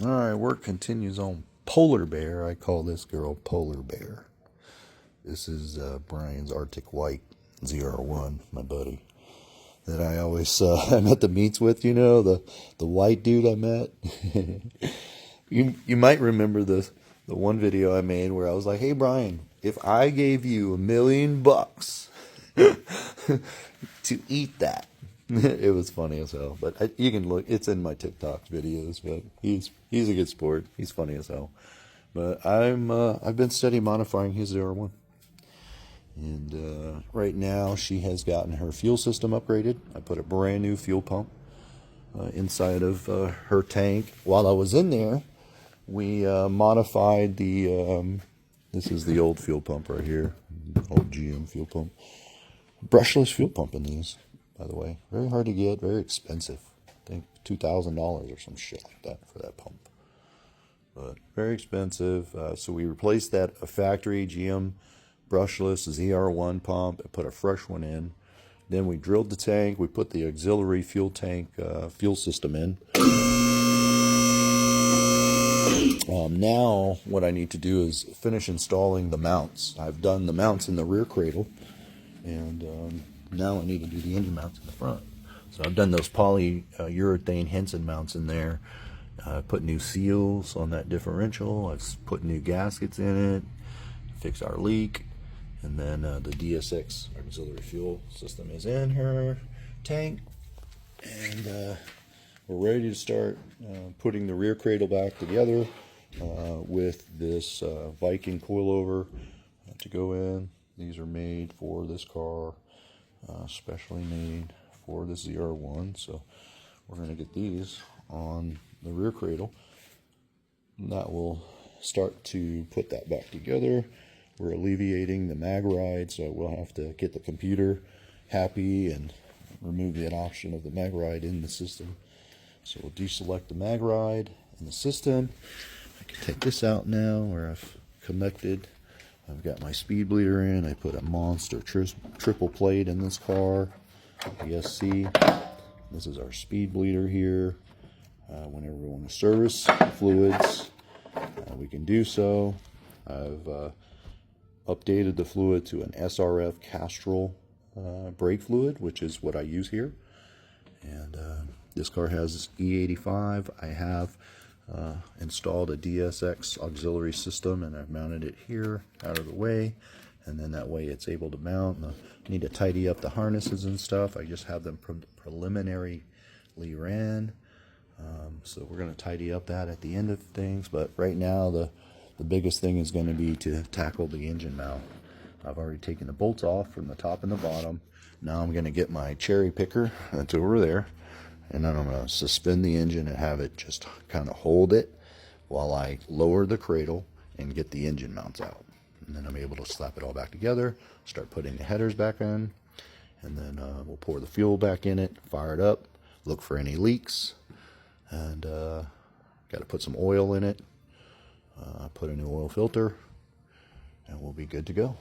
Alright, work continues on Polar Bear. I call this girl Polar Bear. This is Brian's Arctic White ZR1, my buddy. That I always I'm at the meets with, the white dude I met. You might remember the one video I made where I was like, "Hey Brian, if I gave you $1,000,000 to eat that," it was funny as hell. But you can look; it's in my TikTok videos. But he's a good sport. He's funny as hell. But I've been studying modifying his ZR1. And right now she has gotten her fuel system upgraded. I put a brand new fuel pump inside of her tank. While I was in there, we modified the, this is the old fuel pump right here, old GM fuel pump. Brushless fuel pump in these, by the way. Very hard to get, very expensive. I think $2,000 or some shit like that for that pump. But very expensive. So we replaced that factory GM brushless ZR1 pump and put a fresh one in. Then we drilled the tank. We put the auxiliary fuel tank fuel system in. Now what I need to do is finish installing the mounts. I've done the mounts in the rear cradle, and now I need to do the engine mounts in the front. So I've done those polyurethane Henson mounts in there. Put new seals on that differential. I've put new gaskets in it. Fix our leak. And then the DSX auxiliary fuel system is in her tank. And we're ready to start putting the rear cradle back together with this Viking coilover to go in. These are made for this car, specially made for this ZR1. So we're going to get these on the rear cradle. And that will start to put that back together. We're alleviating the mag ride, so we'll have to get the computer happy and remove that option of the mag ride in the system. So we'll deselect the mag ride in the system. I can take this out now where I've connected. I've got my speed bleeder in. I put a monster triple plate in this car, ESC. This is our speed bleeder here. Whenever we want to service fluids, we can do so. I've updated the fluid to an SRF Castrol brake fluid, which is what I use here. And this car has E85. I have installed a DSX auxiliary system, and I've mounted it here out of the way, and then that way it's able to mount. I need to tidy up the harnesses and stuff. I just have them preliminarily ran. So we're going to tidy up that at the end of things, but right now the biggest thing is going to be to tackle the engine mount. I've already taken the bolts off from the top and the bottom. Now I'm going to get my cherry picker that's over there, and then I'm going to suspend the engine and have it just kind of hold it while I lower the cradle and get the engine mounts out. And then I'm able to slap it all back together, start putting the headers back in, and then we'll pour the fuel back in it, fire it up, look for any leaks, and got to put some oil in it, put a new oil filter, and we'll be good to go.